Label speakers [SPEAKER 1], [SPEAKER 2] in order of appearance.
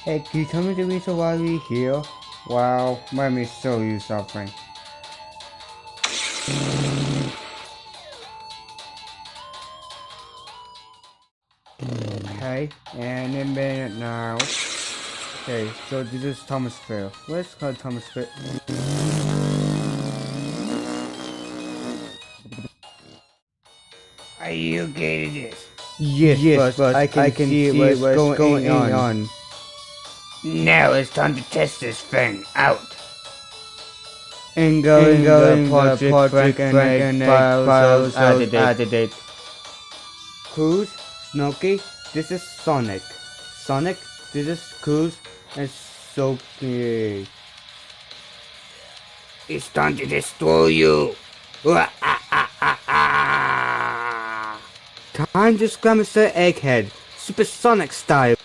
[SPEAKER 1] Hey, can you tell me the reason why we're here? Wow, let me show you something. Okay, and a minute now. Okay, so this is Thomasville. Let's call Thomasville.
[SPEAKER 2] Are you getting this?
[SPEAKER 1] Yes, but I can see what's going on.
[SPEAKER 2] Now it's time to test this thing out.
[SPEAKER 1] Going the project Frank and egg files added it. Cruz, Snooky, this is Sonic. Sonic, this is Cruz, and Soapy.
[SPEAKER 2] It's time to destroy you.
[SPEAKER 1] Time to scram Mr. Egghead, Supersonic style.